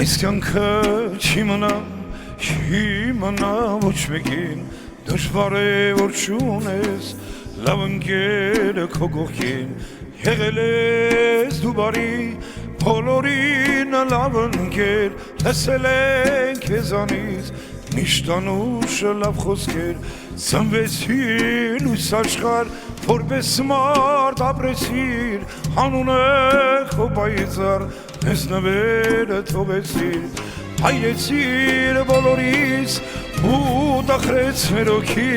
Այս կյանքը չի մնա ոչ մեկին Դժվար է որ չունես լավ ընկերը քո կողքին Եղել ես դու բարի բոլորին լավ ընկեր Լսել ենք քեզանից միշտ անուշը լավ խոսքեր Ծնվեցիր լույս աշխարհ որպես մարդ ապրեցիր Անունը քո պայծառ մեզ նվերը թողեցիր Հայրեցիր բոլորիս ու տխրեց մեր հոգին